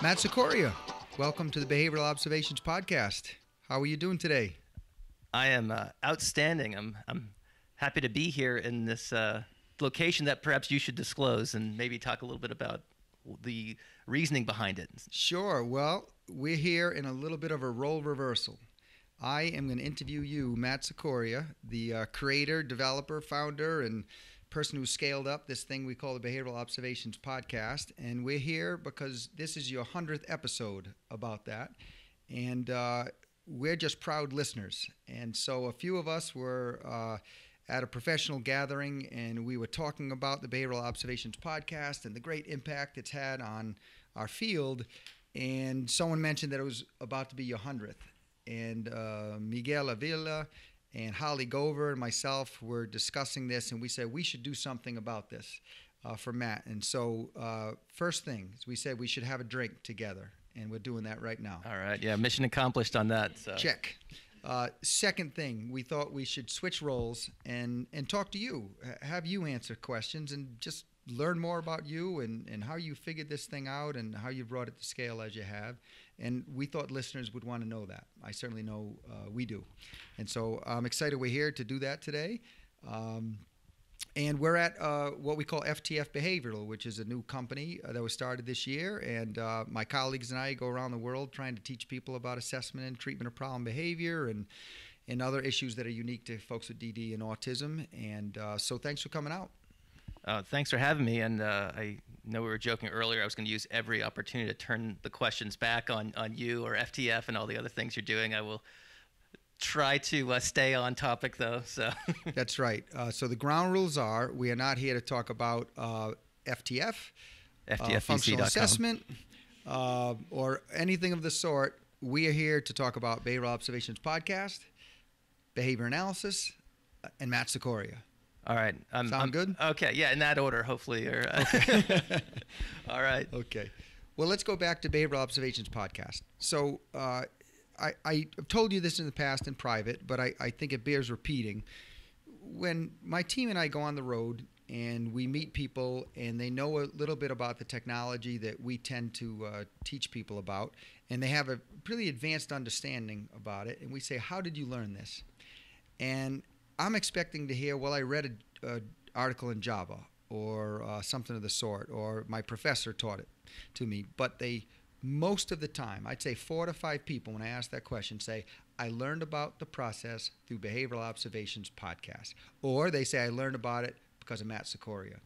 Matt Cicoria, welcome to the Behavioral Observations Podcast. How are you doing today? I am outstanding. I'm happy to be here in this location that perhaps you should disclose and maybe talk a little bit about the reasoning behind it. Sure. Well, we're here in a little bit of a role reversal. I am going to interview you, Matt Cicoria, the creator, developer, founder, and person who scaled up this thing we call the Behavioral Observations Podcast. And we're here because this is your 100th episode about that. And we're just proud listeners. And so a few of us were at a professional gathering, and we were talking about the Behavioral Observations Podcast and the great impact it's had on our field. And someone mentioned that it was about to be your 100th. And Miguel Avila and Holly Gover and myself were discussing this, and we said we should do something about this for Matt. And so first thing is we said we should have a drink together, and we're doing that right now. All right, yeah, mission accomplished on that. So. Check. Second thing, we thought we should switch roles and talk to you, have you answer questions, and just learn more about you and how you figured this thing out and how you brought it to scale as you have. And we thought listeners would want to know that. I certainly know we do. And so I'm excited we're here to do that today. And we're at what we call FTF Behavioral, which is a new company that was started this year. And my colleagues and I go around the world trying to teach people about assessment and treatment of problem behavior and other issues that are unique to folks with DD and autism. And so thanks for coming out. Thanks for having me. And I know we were joking earlier. I was going to use every opportunity to turn the questions back on you or FTF and all the other things you're doing. I will try to stay on topic, though. So That's right. So the ground rules are we are not here to talk about FTF, functional assessment, or anything of the sort. We are here to talk about Behavioral Observations Podcast, behavior analysis, and Matt Cicoria. All right. Sound good? Okay. Yeah, in that order, hopefully. Okay. All right. Okay. Well, let's go back to Behavioral Observations Podcast. So I've told you this in the past in private, but I think it bears repeating. When my team and I go on the road and we meet people and they know a little bit about the technology that we tend to teach people about, and they have a pretty advanced understanding about it, and we say, how did you learn this? And I'm expecting to hear, well, I read an article in Java or something of the sort, or my professor taught it to me. But most of the time, I'd say 4 to 5 people, when I ask that question, say, I learned about the process through Behavioral Observations Podcast. Or they say, I learned about it because of Matt Cicoria.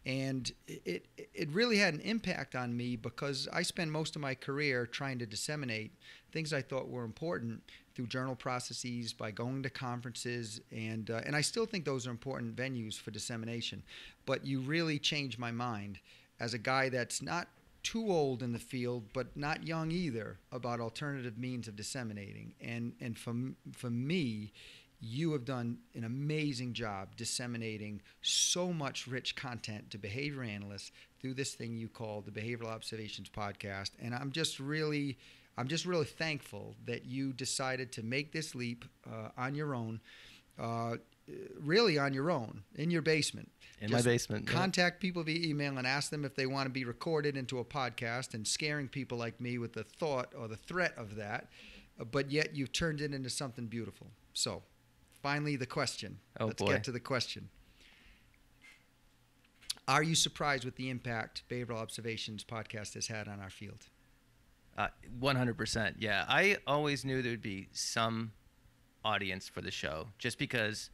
And it really had an impact on me because I spent most of my career trying to disseminate things I thought were important through journal processes, by going to conferences, and I still think those are important venues for dissemination. But you really changed my mind as a guy that's not too old in the field, but not young either, about alternative means of disseminating. And for me, you have done an amazing job disseminating so much rich content to behavior analysts through this thing you call the Behavioral Observations Podcast. And I'm just really thankful that you decided to make this leap on your own, really on your own, in your basement. In my basement. Contact people via email and ask them if they want to be recorded into a podcast, and scaring people like me with the thought or the threat of that. But yet you've turned it into something beautiful. So finally, the question. Let's get to the question. Are you surprised with the impact Behavioral Observations Podcast has had on our field? 100%. Yeah. I always knew there would be some audience for the show, just because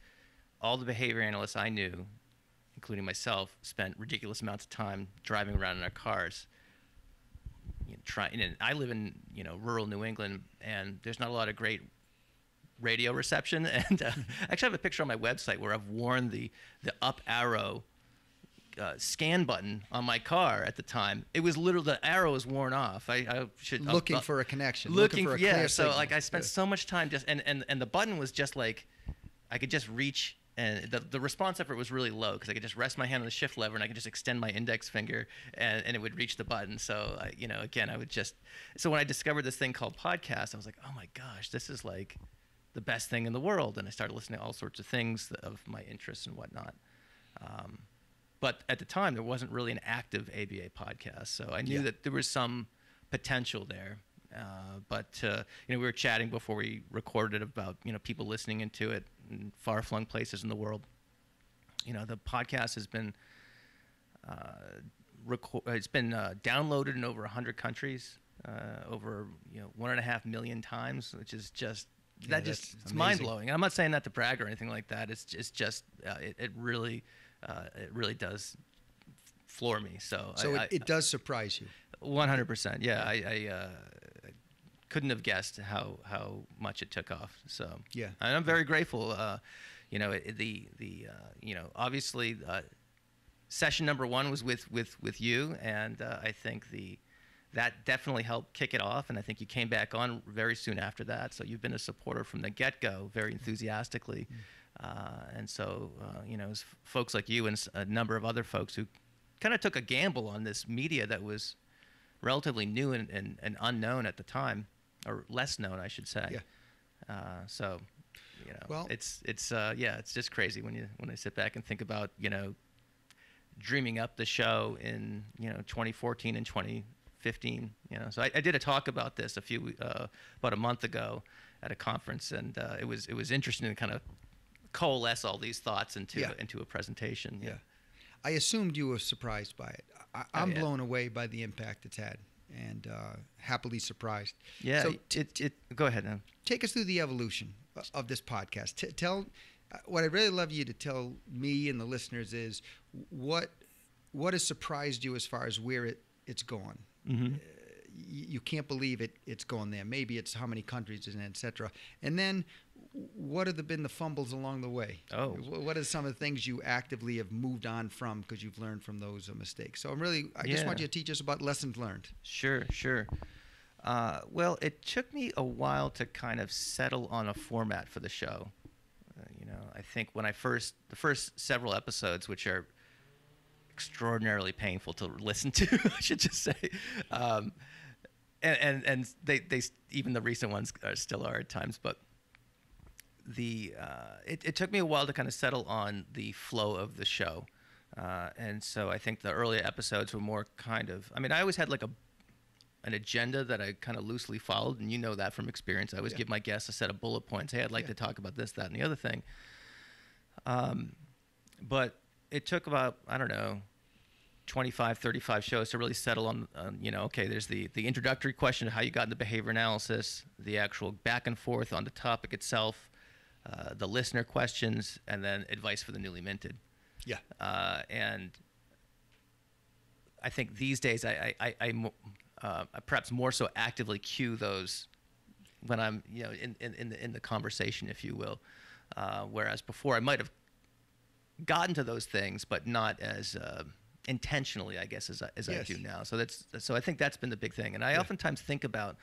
all the behavior analysts I knew, including myself, spent ridiculous amounts of time driving around in our cars. I live in rural New England, and there's not a lot of great radio reception. And I actually have a picture on my website where I've worn the up arrow scan button on my car at the time. It was literally, the arrow was worn off. I should looking for a connection. Looking for a yeah. clear So signal. like I spent so much time just and the button was just like I could just reach, and the response effort was really low because I could just rest my hand on the shift lever and I could just extend my index finger and it would reach the button. So again, I would just, so when I discovered this thing called podcast, I was like, oh my gosh, this is like the best thing in the world. And I started listening to all sorts of things of my interests and whatnot. But at the time, there wasn't really an active ABA podcast. So I knew that there was some potential there. But we were chatting before we recorded about people listening into it in far-flung places in the world. The podcast has been it's been downloaded in over 100 countries, over 1.5 million times, which is just it's mind blowing. I'm not saying that to brag or anything like that. It's just it really does floor me. So it does surprise you. 100%. Yeah, I couldn't have guessed how much it took off. So yeah, and I'm very grateful. Obviously session number 1 was with you, and I think that definitely helped kick it off, and I think you came back on very soon after that. So you've been a supporter from the get-go, very enthusiastically, and so it was folks like you and a number of other folks who kind of took a gamble on this media that was relatively new and unknown at the time, or less known, I should say. Yeah. Well, it's just crazy when I sit back and think about dreaming up the show in 2014 and 2015. So I did a talk about this about a month ago at a conference, and it was interesting to kind of coalesce all these thoughts into a presentation. Yeah. I assumed you were surprised by it. I'm blown away by the impact it's had, and happily surprised. Yeah. So go ahead. Take us through the evolution of this podcast. Tell what I'd really love you to tell me and the listeners is what has surprised you as far as where it's gone. Mm-hmm. You can't believe it's going there. Maybe it's how many countries and et cetera. And then what have been the fumbles along the way? Oh. What are some of the things you actively have moved on from because you've learned from those mistakes? So I just want you to teach us about lessons learned. Sure. Well, it took me a while to kind of settle on a format for the show. I think when the first several episodes, which are extraordinarily painful to listen to, I should just say, and they even the recent ones still are at times, but it took me a while to kind of settle on the flow of the show, and so I think the earlier episodes were more kind of, I always had like an agenda that I kind of loosely followed, and that from experience. I always give my guests a set of bullet points. Hey, I'd like to talk about this, that, and the other thing. But it took about, 25, 35 shows to really settle on okay, there's the introductory question of how you got into behavior analysis, the actual back and forth on the topic itself, the listener questions, and then advice for the newly minted. Yeah. And I think these days I perhaps more so actively cue those when I'm in the conversation, if you will, whereas before I might have gotten to those things, but not as intentionally, I guess, as I do now. So I think that's been the big thing, and I oftentimes think about,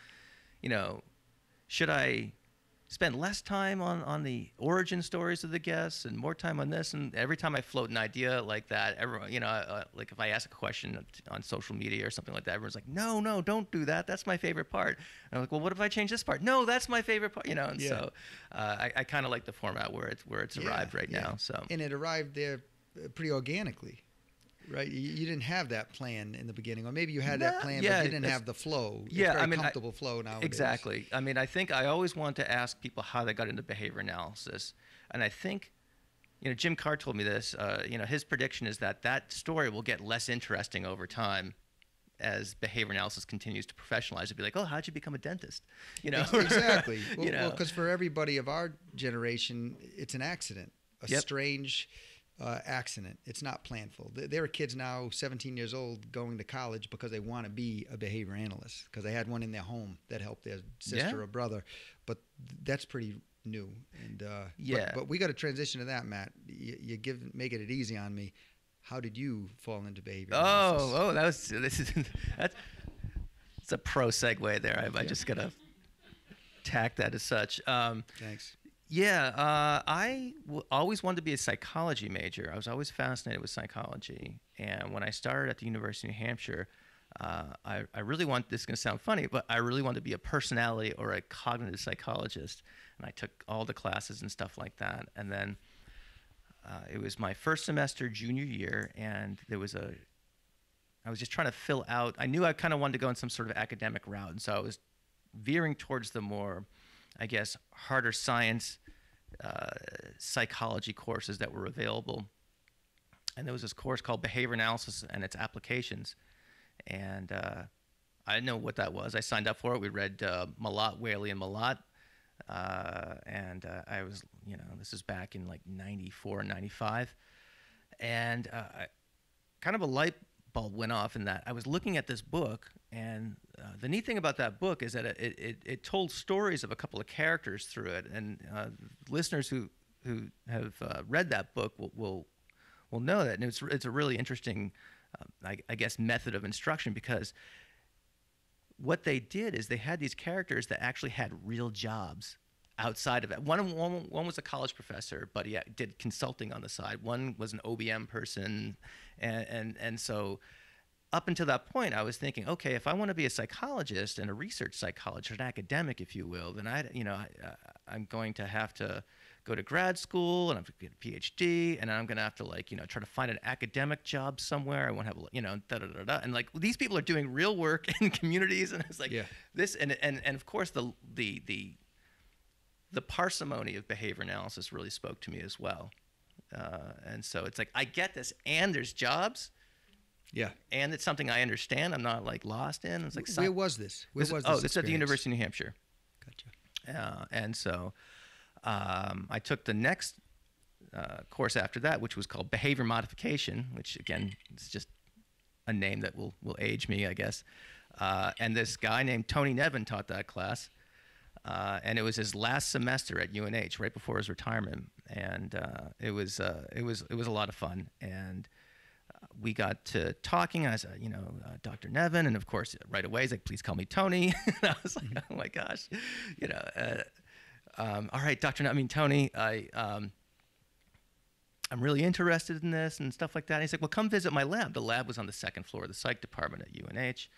should I spend less time on the origin stories of the guests and more time on this? And every time I float an idea like that, everyone, like if I ask a question on social media or something like that, everyone's like, no, don't do that. That's my favorite part. And I'm like, well, what if I change this part? No, that's my favorite part. And so I kind of like the format where it's arrived right now. So and it arrived there pretty organically. Right, you didn't have that plan in the beginning, or maybe you had that plan, but you didn't have the flow. It's very comfortable flow nowadays. Exactly. I think I always want to ask people how they got into behavior analysis, and I think, Jim Carr told me this. His prediction is that story will get less interesting over time as behavior analysis continues to professionalize. It'd be like, oh, how'd you become a dentist? Exactly. Well, because for everybody of our generation, it's an accident, a strange accident. It's not planful. There are kids now, 17 years old, going to college because they want to be a behavior analyst because they had one in their home that helped their sister or brother. But that's pretty new. And but we got to transition to that, Matt. You making it easy on me. How did you fall into behavior analysis? It's a pro segue there. I just gotta tack that as such. Thanks. Yeah, I always wanted to be a psychology major. I was always fascinated with psychology. And when I started at the University of New Hampshire, I really wanted, this is going to sound funny, but I really wanted to be a personality or a cognitive psychologist. And I took all the classes and stuff like that. And then it was my first semester junior year, and there was a I was just trying to fill out. I knew I kind of wanted to go in some sort of academic route, and so I was veering towards the more, I guess, harder science, psychology courses that were available. And there was this course called Behavior Analysis and Its Applications, and I didn't know what that was. I signed up for it. We read Malott, Whaley, and Malott, and I was, this is back in like 94, 95, and kind of a light bulb went off in that I was looking at this book, and the neat thing about that book is that it told stories of a couple of characters through it, and listeners who have read that book will know that, and it's a really interesting, I guess, method of instruction, because what they did is they had these characters that actually had real jobs outside of it. One was a college professor, but he did consulting on the side. One was an OBM person, and so up until that point, I was thinking, okay, if I want to be a psychologist and a research psychologist, an academic, if you will, then I'm going to have to go to grad school and I'm going to get a PhD, and I'm going to have to try to find an academic job somewhere. I won't have and like these people are doing real work in communities, and it's like this, and of course the parsimony of behavior analysis really spoke to me as well, and so it's like I get this, and there's jobs. Yeah, and it's something I understand. I'm not like lost in. It's like where was this? Where was this? Oh, it's at the University of New Hampshire. Gotcha. And so I took the next course after that, which was called Behavior Modification, which again is just a name that will age me, I guess. And this guy named Tony Nevin taught that class, and it was his last semester at UNH, right before his retirement, and it was a lot of fun. And we got to talking. I said, Dr. Nevin, and of course, right away, he's like, "Please call me Tony." And I was like, "Oh my gosh, all right, Tony. I'm really interested in this and stuff like that." And he's like, "Well, come visit my lab." The lab was on the second floor of the psych department at UNH,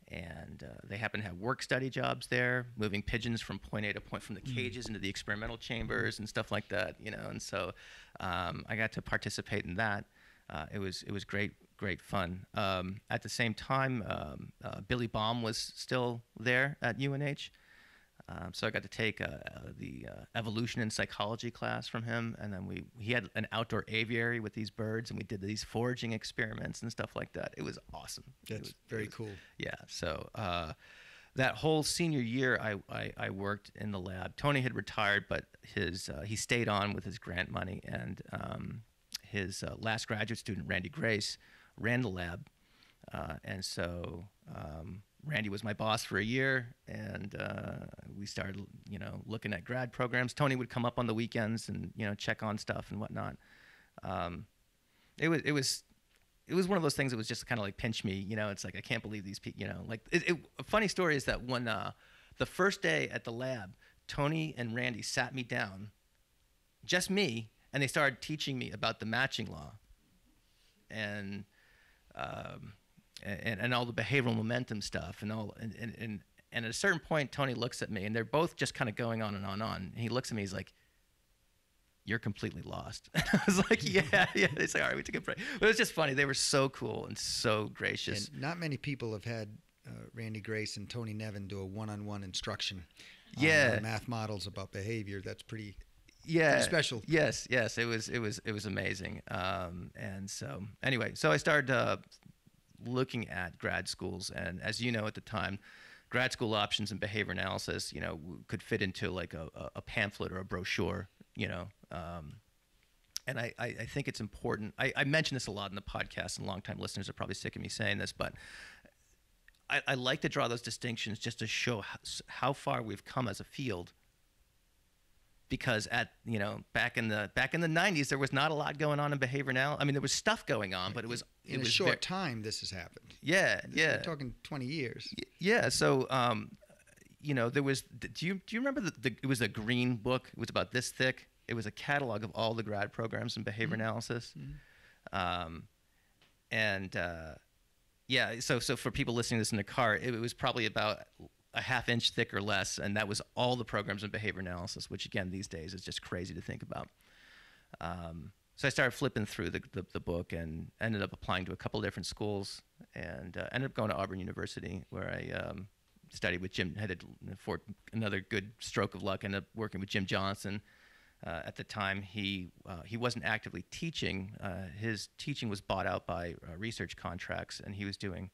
and they happen to have work study jobs there, moving pigeons from point A to point from the cages into the experimental chambers and stuff like that. And so I got to participate in that. It was great fun. At the same time, Billy Baum was still there at UNH, so I got to take the evolution in psychology class from him, and then he had an outdoor aviary with these birds, and we did these foraging experiments and stuff like that. It was awesome. That's very cool. Yeah. So that whole senior year, I worked in the lab. Tony had retired, but he stayed on with his grant money, and his last graduate student, Randy Grace, ran the lab, and so Randy was my boss for a year, and we started, looking at grad programs. Tony would come up on the weekends and check on stuff and whatnot. It was one of those things that was just kind of like pinch me. It's like I can't believe these people. A funny story is that when the first day at the lab, Tony and Randy sat me down, just me. And they started teaching me about the matching law, and all the behavioral momentum stuff, and at a certain point, Tony looks at me, and they're both just kind of going on and on and on. And he looks at me, he's like, "You're completely lost." And I was like, "Yeah." They say, "All right, we took a break." But it was just funny. They were so cool and so gracious. And not many people have had Randy Grace and Tony Nevin do a one-on-one instruction on math models about behavior. That's pretty special. Yes, it was amazing. And so anyway, so I started looking at grad schools, and as you know, at the time, grad school options in behavior analysis, could fit into like a pamphlet or a brochure, and I think it's important. I mention this a lot in the podcast, and longtime listeners are probably sick of me saying this, but I like to draw those distinctions just to show how far we've come as a field. Because back in the 90s, there was not a lot going on in behavior analysis. I mean, there was stuff going on, but it was in a short time. This has happened. Yeah. We're talking 20 years. Yeah. So, there was. Do you remember it was a green book? It was about this thick. It was a catalog of all the grad programs in behavior analysis. So for people listening to this in the car, it was probably about a half-inch thick or less, and that was all the programs in behavior analysis, which again these days is just crazy to think about. So I started flipping through the book and ended up applying to a couple of different schools, and ended up going to Auburn University, where I studied with Jim. For another good stroke of luck, ended up working with Jim Johnson. At the time, he wasn't actively teaching. His teaching was bought out by research contracts, and he was doing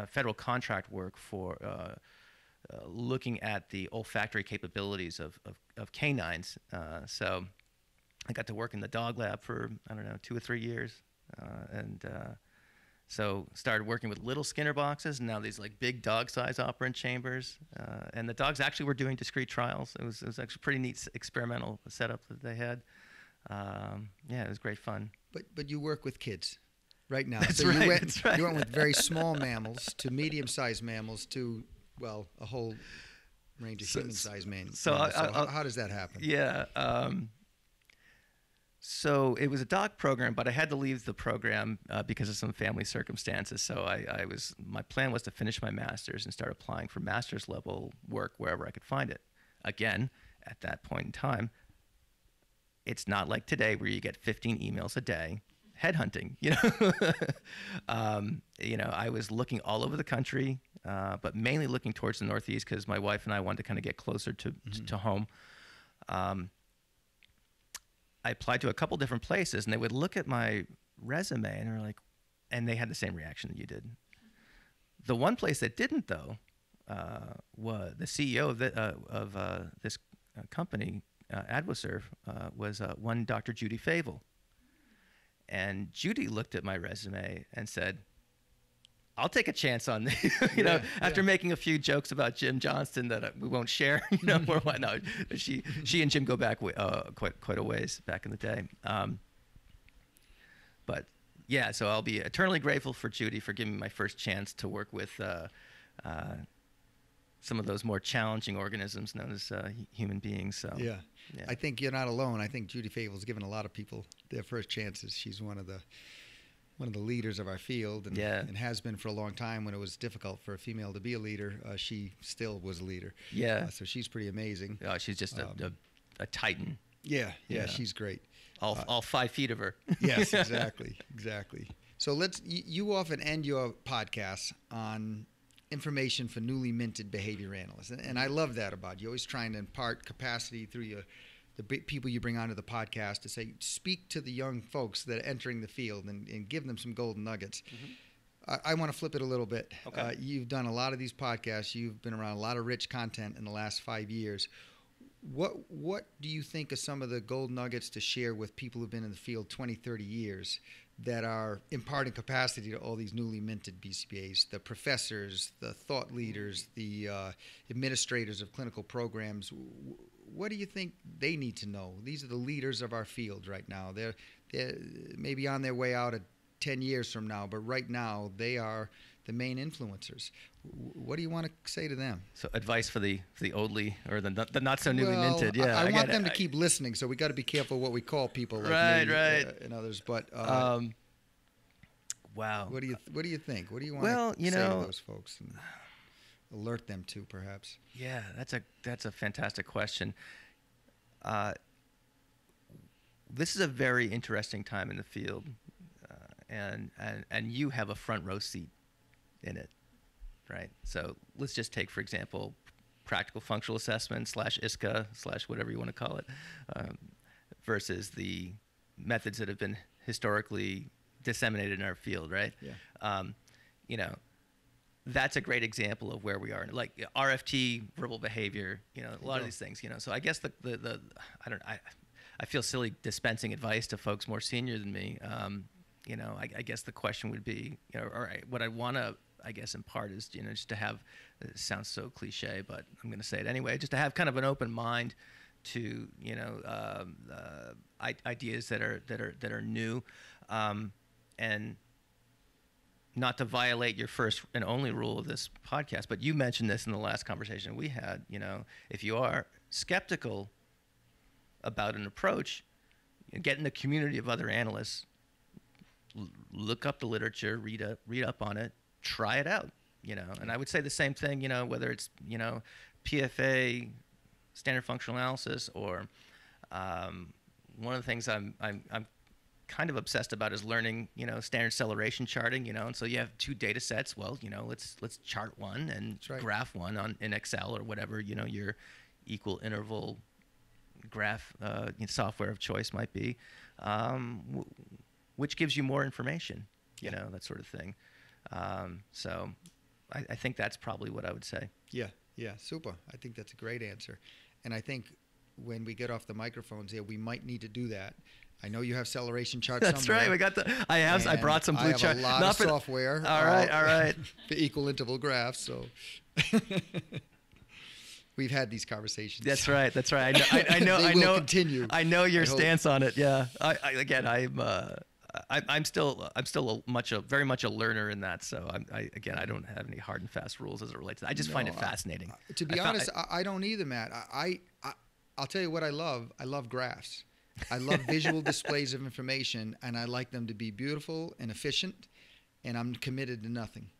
federal contract work for looking at the olfactory capabilities of canines. So I got to work in the dog lab for, I don't know, 2 or 3 years. So started working with little Skinner boxes, and now these like big dog-size operant chambers. And the dogs actually were doing discrete trials. It was actually a pretty neat experimental setup that they had. Yeah, it was great fun. But you work with kids right now. That's so right. You went with very small mammals to medium-sized mammals to, well, a whole range of human-sized mammals. So how does that happen? Yeah. So it was a dog program, but I had to leave the program because of some family circumstances. So my plan was to finish my master's and start applying for master's level work wherever I could find it. Again, at that point in time, it's not like today where you get 15 emails a day, headhunting. I was looking all over the country, but mainly looking towards the Northeast because my wife and I wanted to kind of get closer to home. I applied to a couple different places, and they would look at my resume and were like, and they had the same reaction that you did. The one place that didn't, though, was the CEO of this company, AdvoServe, was one Dr. Judy Favell. And Judy looked at my resume and said, I'll take a chance on this, after making a few jokes about Jim Johnston that we won't share, or whatnot. She and Jim go back quite a ways back in the day. But yeah, so I'll be eternally grateful for Judy for giving me my first chance to work with some of those more challenging organisms known as human beings. So yeah, I think you're not alone. I think Judy Favell's given a lot of people their first chances. She's one of the leaders of our field, and has been for a long time. When it was difficult for a female to be a leader, she still was a leader. Yeah. So she's pretty amazing. Oh, she's just a titan. Yeah, she's great. All 5 feet of her. Yes, exactly. So you often end your podcasts on information for newly minted behavior analysts, and I love that about you. You're always trying to impart capacity through the people you bring onto the podcast to say, speak to the young folks that are entering the field and give them some golden nuggets. Mm-hmm. I want to flip it a little bit. Okay. You've done a lot of these podcasts. You've been around a lot of rich content in the last 5 years. What do you think are some of the gold nuggets to share with people who've been in the field 20, 30 years that are imparting capacity to all these newly minted BCBAs, the professors, the thought leaders, the administrators of clinical programs? What do you think they need to know? These are the leaders of our field right now. They're maybe on their way out 10 years from now, but right now they are the main influencers. What do you want to say to them? So advice for the oldly or the not so newly minted. Yeah, I want them to keep listening. So we got to be careful what we call people like me, and others. But wow. What do you think? What do you want to say to those folks and alert them to, perhaps? Yeah, that's a fantastic question. This is a very interesting time in the field, and you have a front row seat in it, right? So let's just take, for example, practical functional assessment /ISCA / whatever you want to call it, versus the methods that have been historically disseminated in our field, right? Yeah. That's a great example of where we are. Like RFT, verbal behavior, a lot of these things, So I guess I feel silly dispensing advice to folks more senior than me. I guess the question would be, all right, what I want to, impart is, just to have, it sounds so cliche, but I'm going to say it anyway, just to have kind of an open mind to, ideas that are new, and not to violate your first and only rule of this podcast, but you mentioned this in the last conversation we had. If you are skeptical about an approach, get in the community of other analysts, look up the literature, read up on it, try it out. And I would say the same thing. Whether it's PFA, standard functional analysis, or one of the things I'm kind of obsessed about is learning, standard acceleration charting, and so you have two data sets. Well, let's chart one and graph one in Excel or whatever, your equal interval graph software of choice might be, which gives you more information, that sort of thing. So I think that's probably what I would say. Yeah, super. I think that's a great answer. And I think when we get off the microphones here, we might need to do that. I know you have acceleration charts. That's somewhere. Right. We got I brought some blue charts. I have a lot of software. All right. For equal interval graphs. So we've had these conversations. That's right. I know. They will continue. I know your stance on it. Yeah. I'm still very much a learner in that. So I don't have any hard and fast rules as it relates to that. I just find it fascinating. To be honest, I don't either, Matt. I'll tell you what I love. I love graphs. I love visual displays of information, and I like them to be beautiful and efficient, and I'm committed to nothing,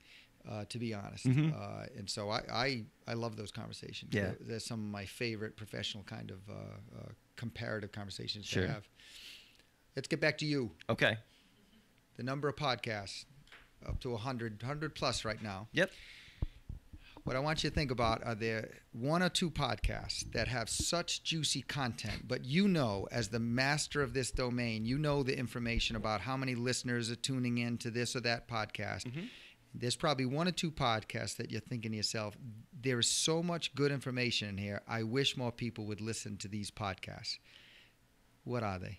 to be honest. Mm-hmm. And so I love those conversations. Yeah. They're some of my favorite professional kind of comparative conversations Sure. to have. Let's get back to you. Okay. The number of podcasts, up to 100 plus right now. Yep. What I want you to think about are there one or two podcasts that have such juicy content, but as the master of this domain, the information about how many listeners are tuning in to this or that podcast. Mm-hmm. There's probably one or two podcasts that you're thinking to yourself, there is so much good information in here. I wish more people would listen to these podcasts. What are they?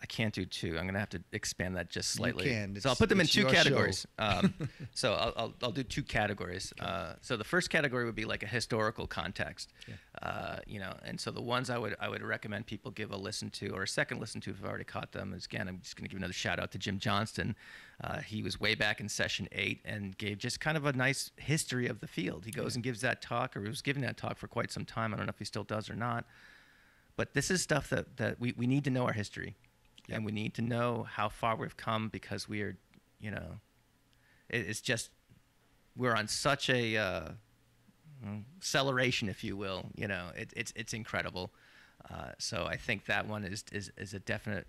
I can't do two. I'm going to have to expand that just slightly. You can. So I'll put them in two categories. So I'll do two categories. Okay. So the first category would be like a historical context. Yeah. And so the ones I would recommend people give a listen to or a second listen to if I've already caught them is, again, I'm just going to give another shout out to Jim Johnston. He was way back in session 8 and gave just kind of a nice history of the field. He goes and gives that talk, or he was giving that talk for quite some time. I don't know if he still does or not. But this is stuff that we need to know our history. Yep. And we need to know how far we've come because we are, it's just, we're on such a acceleration, if you will. It's incredible. So I think that one is a definite,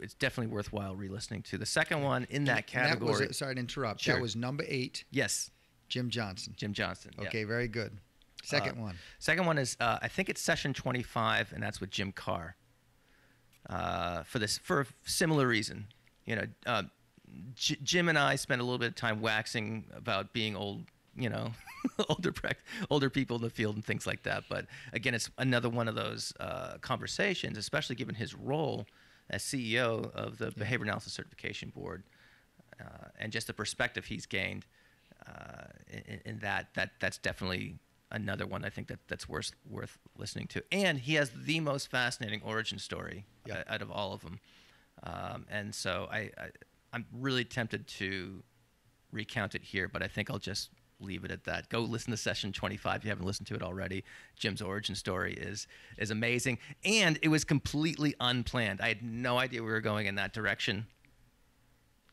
it's definitely worthwhile re-listening to. The second one in that category. That was, sorry to interrupt. Sure. That was number 8. Yes. Jim Johnston. Yeah. Okay, very good. Second one. Second one is, I think it's session 25, and that's with Jim Carr. For a similar reason, Jim and I spent a little bit of time waxing about being old, older people in the field and things like that. But again, it's another one of those conversations, especially given his role as CEO of the Behavior Analysis Certification Board, and just the perspective he's gained in that's definitely another one I think that's worth listening to. And he has the most fascinating origin story out of all of them. And so I'm really tempted to recount it here, but I think I'll just leave it at that. Go listen to session 25 if you haven't listened to it already. Jim's origin story is amazing. And it was completely unplanned. I had no idea we were going in that direction.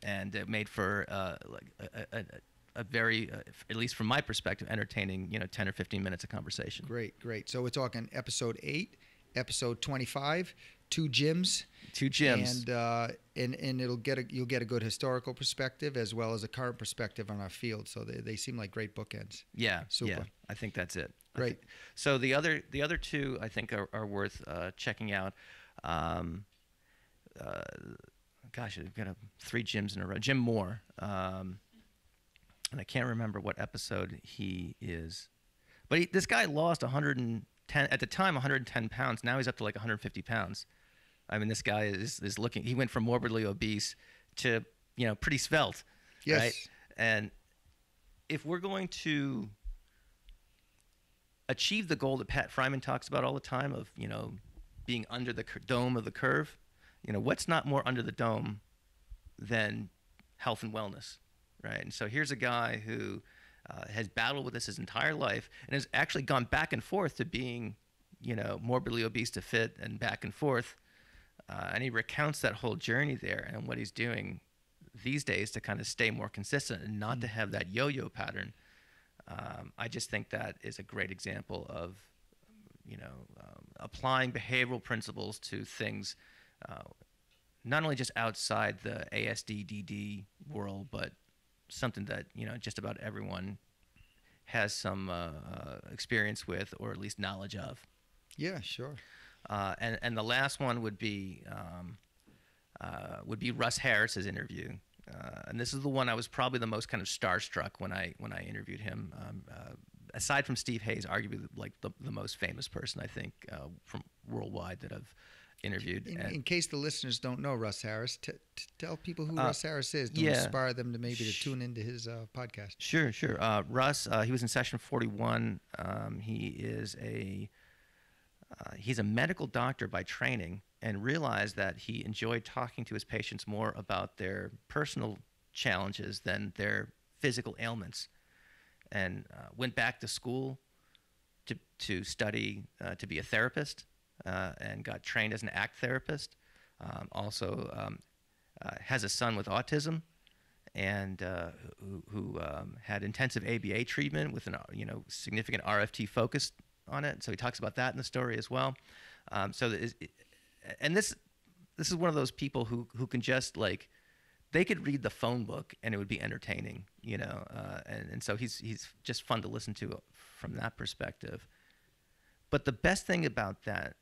And it made for a very, at least from my perspective, entertaining, 10 or 15 minutes of conversation. Great. So we're talking episode 8, episode 25, two Jims. And you'll get a good historical perspective as well as a current perspective on our field. So they seem like great bookends. Yeah. Super. Yeah, I think that's it. Great. So the other two I think are worth checking out. Gosh, I've got 3 Jims in a row. Jim Moore. And I can't remember what episode he is. But this guy lost 110, at the time, 110 pounds. Now he's up to like 150 pounds. I mean, this guy is looking, he went from morbidly obese to, pretty svelte. Yes. Right? And if we're going to achieve the goal that Pat Fryman talks about all the time of, being under the dome of the curve, what's not more under the dome than health and wellness? Right, and so here's a guy who has battled with this his entire life and has actually gone back and forth to being, morbidly obese to fit and back and forth. And he recounts that whole journey there and what he's doing these days to kind of stay more consistent and not to have that yo-yo pattern. I just think that is a great example of, applying behavioral principles to things, not only just outside the ASD/DD world, but something that just about everyone has some experience with, or at least knowledge of. Yeah, sure. And the last one would be Russ Harris's interview, and this is the one I was probably the most kind of starstruck when I interviewed him. Aside from Steve Hayes, arguably like the most famous person I think from worldwide that I've interviewed. In case the listeners don't know Russ Harris, tell people who Russ Harris is. Don't inspire them to maybe to tune into his podcast. Sure. Russ, he was in session 41. He's a medical doctor by training, and realized that he enjoyed talking to his patients more about their personal challenges than their physical ailments, and went back to school to study to be a therapist, and got trained as an ACT therapist. Also has a son with autism, and who had intensive ABA treatment with significant RFT focus on it. So he talks about that in the story as well. This is one of those people who can just like, they could read the phone book and it would be entertaining, and so he's just fun to listen to from that perspective. But the best thing about that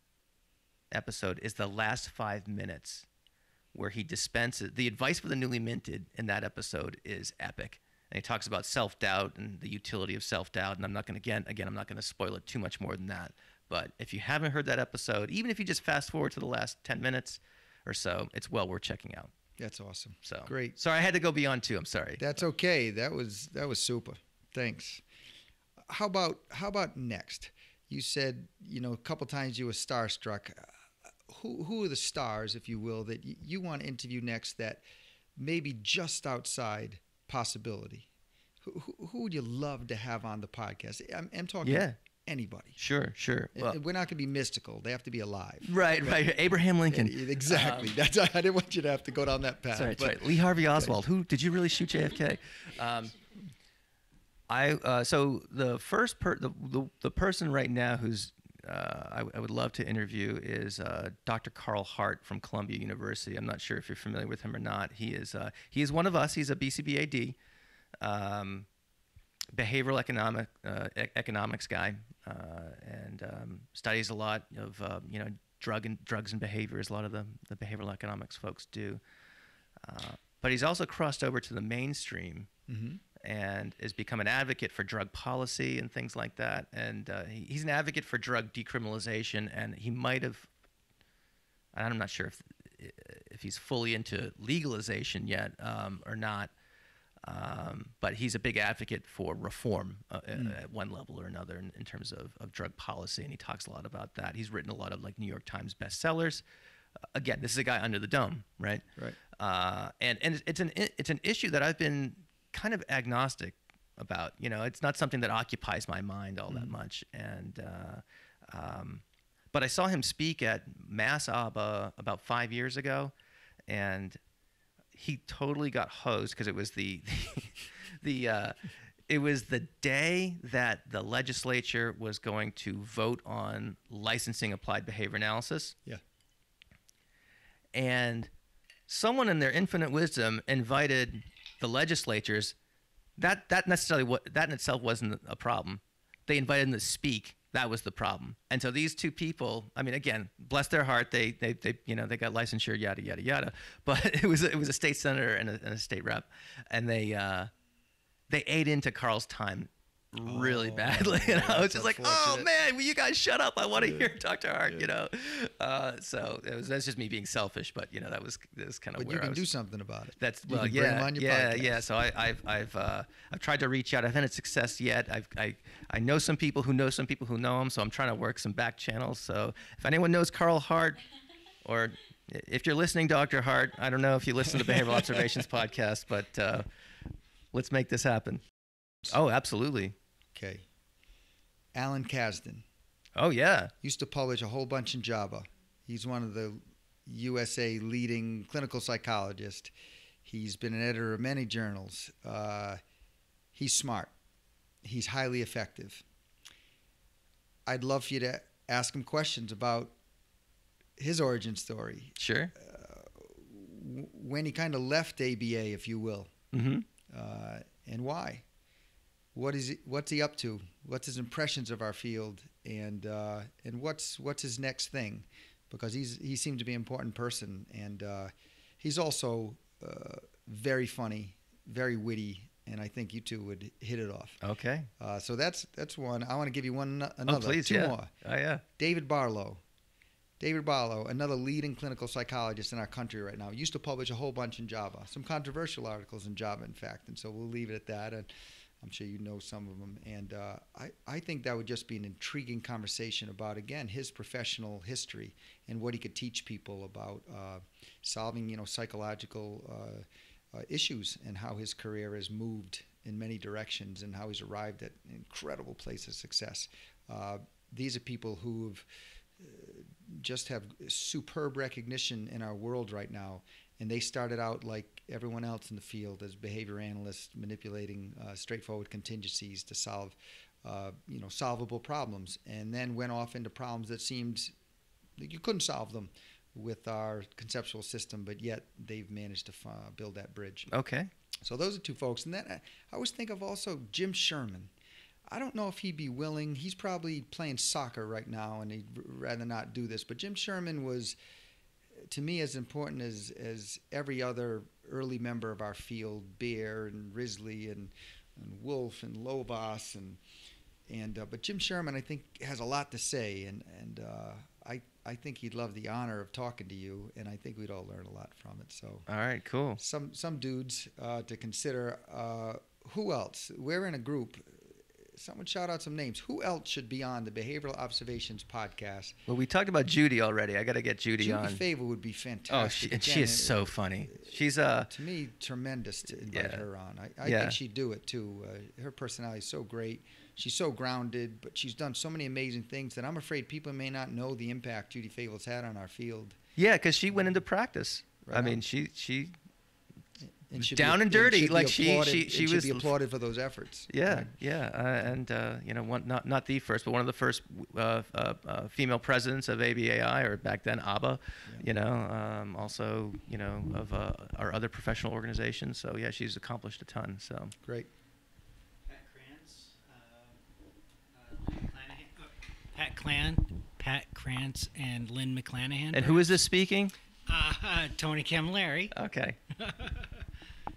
episode is the last 5 minutes, where he dispenses the advice for the newly minted. In that episode is epic. And he talks about self-doubt and the utility of self-doubt. And I'm not going to, I'm not going to spoil it too much more than that. But if you haven't heard that episode, even if you just fast forward to the last 10 minutes or so, it's well worth checking out. That's awesome. So great. Sorry, I had to go beyond 2. I'm sorry. That's okay. That was super. Thanks. How about next? You said, a couple times you were starstruck. Who are the stars, if you will, that you want to interview next that maybe just outside possibility? Who would you love to have on the podcast? I'm talking anybody. Sure. Well, we're not going to be mystical. They have to be alive. Right. Abraham Lincoln. Exactly. I didn't want you to have to go down that path. That's right. Lee Harvey Oswald. Who did you really shoot JFK? So the first the person right now who's I would love to interview is Dr. Carl Hart from Columbia University. I'm not sure if you're familiar with him or not. He is one of us. He's a BCBAD, behavioral economics guy, and studies a lot of drugs and behaviors. A lot of the behavioral economics folks do. But he's also crossed over to the mainstream. Mm-hmm. And has become an advocate for drug policy and things like that. And he's an advocate for drug decriminalization, and he might have, I'm not sure if he's fully into legalization yet or not, but he's a big advocate for reform at one level or another in terms of drug policy, and he talks a lot about that. He's written a lot of like New York Times bestsellers. Again, this is a guy under the dome, right? Right. And it's an issue that I've been kind of agnostic about. It's not something that occupies my mind all that much. And but I saw him speak at Mass Abba about 5 years ago, and he totally got hosed because it was it was the day that the legislature was going to vote on licensing applied behavior analysis. Yeah. And someone in their infinite wisdom invited the legislatures. That in itself wasn't a problem. They invited them to speak. That was the problem. And so these two people, I mean, again, bless their heart, they got licensure, yada yada yada. But it was a state senator and a state rep, and they ate into Carl's time really badly. It's just like, oh man, will you guys shut up? I want to hear Dr. Hart. So that's just me being selfish, but that was kind of. But where you can I was, do something about it. That's you can bring them on your podcast. Yeah. So I've tried to reach out. I haven't had success yet. I know some people who know some people who know him, so I'm trying to work some back channels. So if anyone knows Carl Hart, or if you're listening, Dr. Hart, I don't know if you listen to the Behavioral Observations podcast, but let's make this happen. Oh, absolutely. Okay. Alan Kazdin. Oh, yeah. Used to publish a whole bunch in JABA. He's one of the USA leading clinical psychologists. He's been an editor of many journals. He's smart. He's highly effective. I'd love for you to ask him questions about his origin story. Sure. When he kind of left ABA, if you will, Mm-hmm. and why. What's he up to? What's his impressions of our field, and what's his next thing? Because he seems to be an important person, and he's also very funny, very witty, and I think you two would hit it off. Okay. So that's one. I want to give you another. Please, two more. Oh, yeah. David Barlow. David Barlow, another leading clinical psychologist in our country right now, used to publish a whole bunch in Java, some controversial articles in Java, in fact, and so we'll leave it at that. And I'm sure you know some of them. And I think that would just be an intriguing conversation about, again, his professional history and what he could teach people about solving, psychological issues, and how his career has moved in many directions and how he's arrived at an incredible place of success. These are people who just have superb recognition in our world right now, and they started out like everyone else in the field as behavior analysts, manipulating straightforward contingencies to solve solvable problems, and then went off into problems that seemed like you couldn't solve them with our conceptual system, but yet they've managed to build that bridge. Okay. So those are two folks. And then I always think of also Jim Sherman. I don't know if he'd be willing. He's probably playing soccer right now, and he'd rather not do this. But Jim Sherman was, to me, as important as every other early member of our field, Bear and Risley and Wolf and Lovas but Jim Sherman, I think, has a lot to say, and I think he'd love the honor of talking to you, and I think we'd all learn a lot from it. So, all right, cool. Some dudes to consider. Who else? We're in a group. Someone shout out some names. Who else should be on the Behavioral Observations podcast? Well, we talked about Judy already. I got to get Judy on. Judy Favor would be fantastic. Oh, she is so funny. She's to me, tremendous to invite her on. I think she'd do it too. Her personality is so great. She's so grounded, but she's done so many amazing things that I'm afraid people may not know the impact Judy Favor's had on our field. Yeah, because she went into practice. Right I on. mean, she And down and dirty, like she should was be applauded for those efforts. Yeah, right? yeah, and not the first, but one of the first female presidents of ABAI, or back then ABA. Yeah. Also of our other professional organizations. So yeah, she's accomplished a ton. So Great. Pat Krantz and Lynn McClanahan. And who is this speaking? Tony Camilleri. Okay.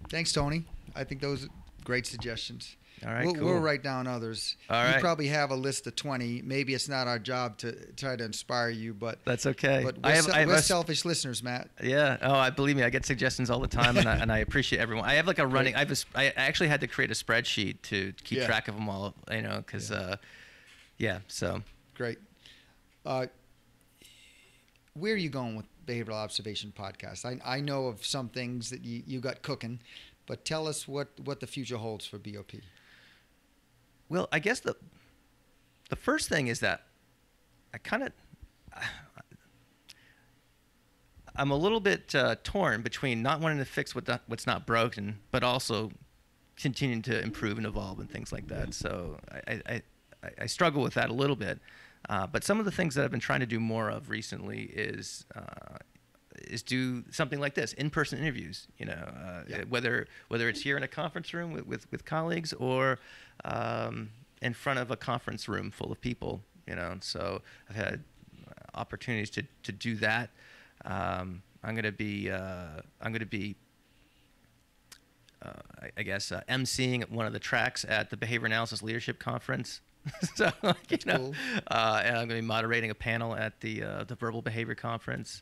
Thanks, Tony. I think those are great suggestions. All right, We'll cool. write down others. All You right. probably have a list of 20. Maybe it's not our job to try to inspire you, but That's okay. But we're selfish listeners, Matt. Yeah. Oh, I believe me. I get suggestions all the time, and I appreciate everyone. I have like a running. I actually had to create a spreadsheet to keep track of them all. Because So Great. Where are you going with Behavioral Observation Podcast? I know of some things that you got cooking, but tell us what the future holds for BOP. Well, I guess the first thing is that I'm a little bit torn between not wanting to fix what's not broken, but also continuing to improve and evolve and things like that. Yeah. So I struggle with that a little bit. But some of the things that I've been trying to do more of recently is do something like this, in-person interviews. Whether it's here in a conference room with colleagues or in front of a conference room full of people. So I've had opportunities to do that. I'm going to be emceeing one of the tracks at the Behavior Analysis Leadership Conference. So cool. And I'm going to be moderating a panel at the Verbal Behavior Conference,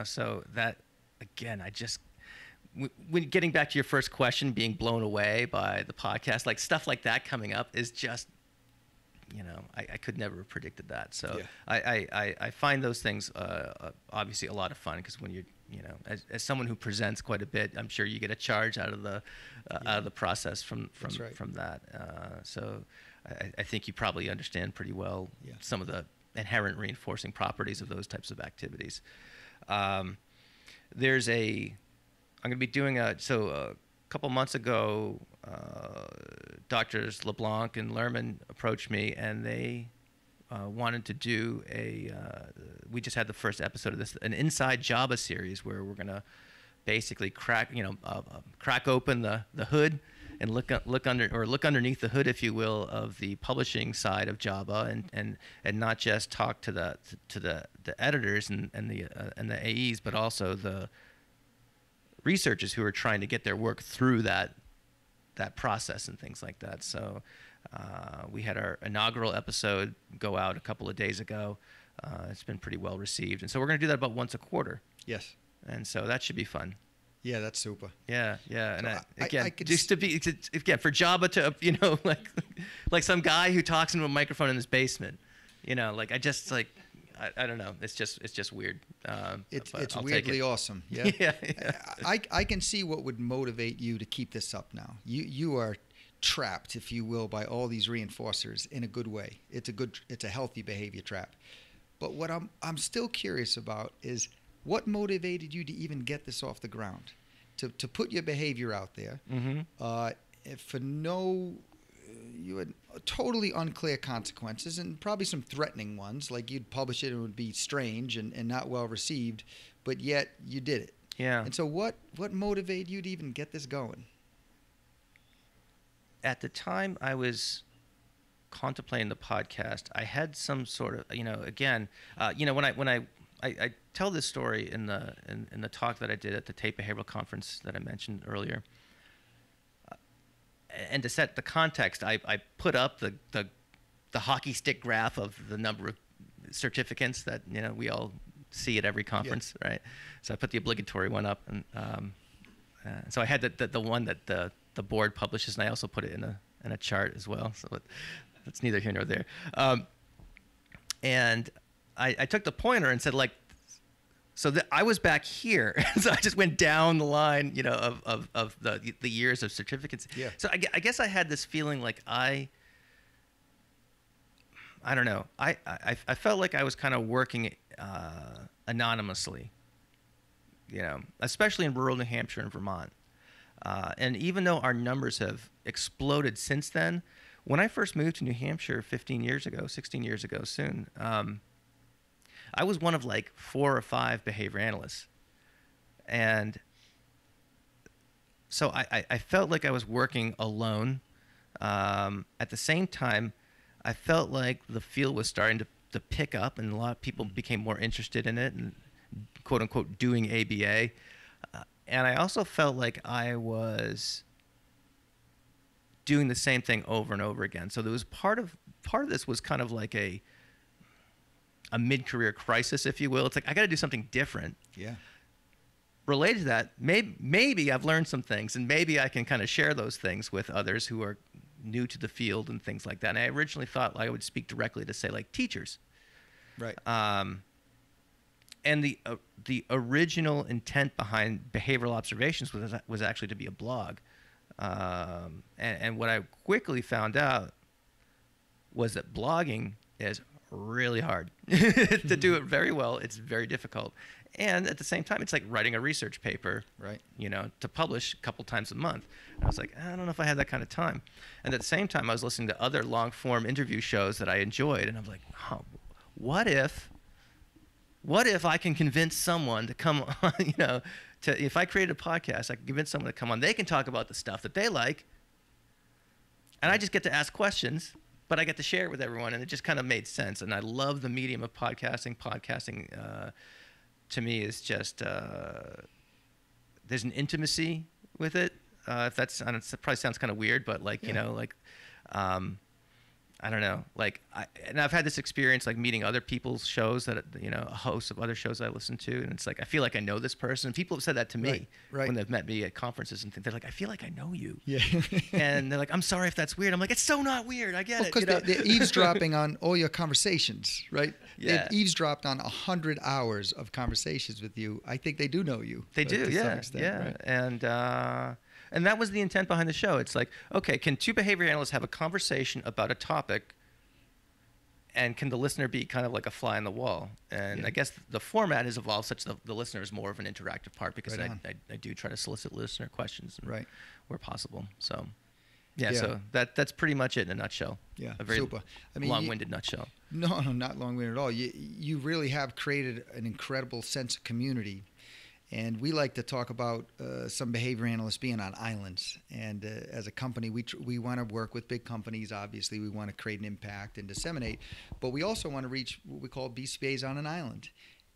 so that again, when getting back to your first question, being blown away by the podcast, like stuff like that coming up is just, I could never have predicted that. So yeah. I find those things obviously a lot of fun, because when you're as someone who presents quite a bit, I'm sure you get a charge out of the process from that. So I think you probably understand pretty well some of the inherent reinforcing properties of those types of activities. I'm going to be doing a couple months ago, Doctors LeBlanc and Lerman approached me, and they wanted to do we just had the first episode of this, an Inside Java series where we're going to basically crack open the hood and look underneath the hood, if you will, of the publishing side of Java, and not just talk to the editors and the AEs, but also the researchers who are trying to get their work through that process and things like that. So we had our inaugural episode go out a couple of days ago. It's been pretty well received, and so we're going to do that about once a quarter. Yes. And so that should be fun. Yeah, that's super. Yeah. And So again, I could just to be again for Java to like some guy who talks into a microphone in his basement, I don't know. It's just weird. It's I'll take weirdly it. awesome. Yeah. Yeah. I can see what would motivate you to keep this up now. You are trapped, if you will, by all these reinforcers in a good way. It's a healthy behavior trap. But what I'm still curious about is what motivated you to even get this off the ground, to put your behavior out there, for you had totally unclear consequences and probably some threatening ones, like you'd publish it and it would be strange and not well received, but yet you did it. Yeah. And so what motivated you to even get this going? At the time I was contemplating the podcast, I had some sort of, when I tell this story in the talk that I did at the Tape Behavioral Conference that I mentioned earlier. And to set the context, I put up the hockey stick graph of the number of certificates that we all see at every conference, right? So I put the obligatory one up, and so I had the one that the board publishes, and I also put it in a chart as well. So that's neither here nor there. And I took the pointer and said, I was back here, so I just went down the line, of the years of certificates. Yeah. So I guess I had this feeling like I don't know. I felt like I was kind of working anonymously, especially in rural New Hampshire and Vermont. And even though our numbers have exploded since then, when I first moved to New Hampshire 16 years ago soon, I was one of 4 or 5 behavior analysts. And so I felt like I was working alone. At the same time, I felt like the field was starting to pick up, and a lot of people became more interested in it and, quote unquote, doing ABA. And I also felt like I was doing the same thing over and over again. So there was part of this was kind of like a mid-career crisis, if you will. It's like I got to do something different. Yeah. Related to that, maybe I've learned some things, and maybe I can kind of share those things with others who are new to the field and things like that. And I originally thought I would speak directly to, say, teachers. Right. And the original intent behind behavioral observations was actually to be a blog. And what I quickly found out was that blogging is really hard. To do it very well, it's very difficult. And at the same time, it's like writing a research paper, right? To publish a couple times a month. And I was like, I don't know if I had that kind of time. And at the same time, I was listening to other long-form interview shows that I enjoyed, and I was like, what if I can convince someone to come on, if I created a podcast, I can convince someone to come on. They can talk about the stuff that they like, and I just get to ask questions, but I get to share it with everyone, and it just kind of made sense. And I love the medium of podcasting. Podcasting, to me, is just there's an intimacy with it. If that's, I don't, it probably sounds kind of weird, but I don't know. And I've had this experience meeting other people's shows that hosts of other shows I listen to, and it's like I feel like I know this person. People have said that to me when they've met me at conferences and things. They're like, I feel like I know you. Yeah. And they're like, I'm sorry if that's weird. I'm like, it's so not weird. I get it. Because they're eavesdropping on all your conversations, right? Yeah. They've eavesdropped on 100 hours of conversations with you. I think they do know you. They do, to some extent, yeah. Right? And that was the intent behind the show. It's like, okay, can 2 behavior analysts have a conversation about a topic, and can the listener be kind of like a fly on the wall? And I guess the format has evolved such that the listener is more of an interactive part, because I do try to solicit listener questions where possible. So, so that's pretty much it in a nutshell. Yeah, a very super. long-winded nutshell. No, not long-winded at all. You really have created an incredible sense of community. And we like to talk about some behavior analysts being on islands. And as a company, we want to work with big companies. Obviously, we want to create an impact and disseminate. But we also want to reach what we call BCBAs on an island.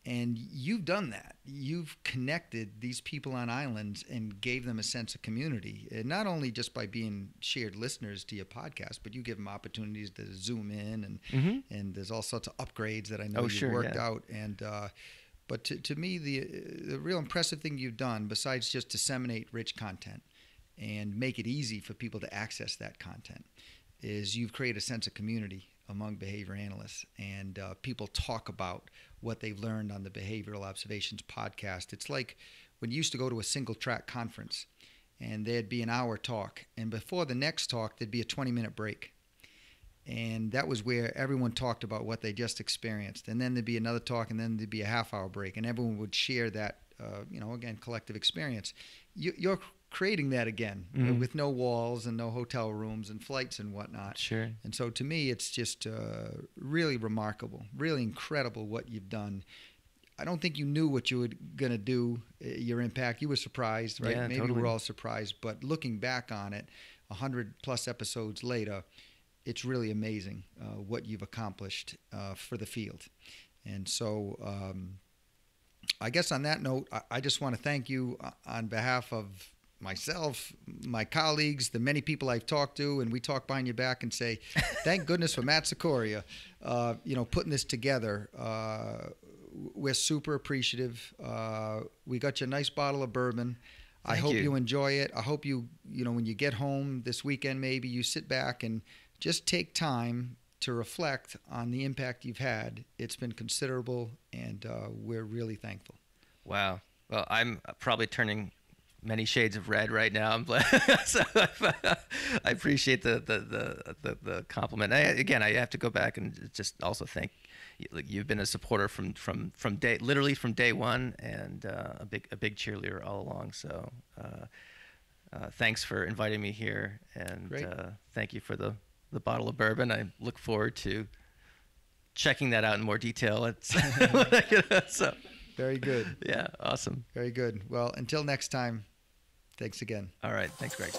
And you've done that. You've connected these people on islands and gave them a sense of community. And not only just by being shared listeners to your podcast, but you give them opportunities to zoom in. And there's all sorts of upgrades that I know you've worked out. And but to me, the real impressive thing you've done, besides just disseminate rich content and make it easy for people to access that content, is you've created a sense of community among behavior analysts. And people talk about what they've learned on the Behavioral Observations podcast. It's like when you used to go to a single-track conference, and there'd be an hour talk. And before the next talk, there'd be a 20-minute break. And that was where everyone talked about what they just experienced. And then there'd be another talk, and then there'd be a half-hour break. And everyone would share that, again, collective experience. You're creating that again with no walls and no hotel rooms and flights and whatnot. Sure. And so to me, it's just really remarkable, really incredible what you've done. I don't think you knew what you were going to do, your impact. You were surprised, right? Yeah, Maybe totally. we're all surprised. But looking back on it, 100-plus episodes later, it's really amazing what you've accomplished for the field. And so I guess on that note, I just want to thank you on behalf of myself, my colleagues, the many people I've talked to, and we talk behind your back and say, thank goodness for Matt Cicoria, putting this together. We're super appreciative. We got you a nice bottle of bourbon. I hope you enjoy it. I hope when you get home this weekend, maybe you sit back and just take time to reflect on the impact you've had. It's been considerable, and we're really thankful. Wow. Well, I'm probably turning many shades of red right now. I'm so I appreciate the compliment. I have to go back and just also thank you. You've been a supporter from day one, and a big cheerleader all along. So thanks for inviting me here, and thank you for the bottle of bourbon. I look forward to checking that out in more detail. So. Very good. Yeah, awesome. Very good. Well, until next time, thanks again. All right. Thanks, Greg.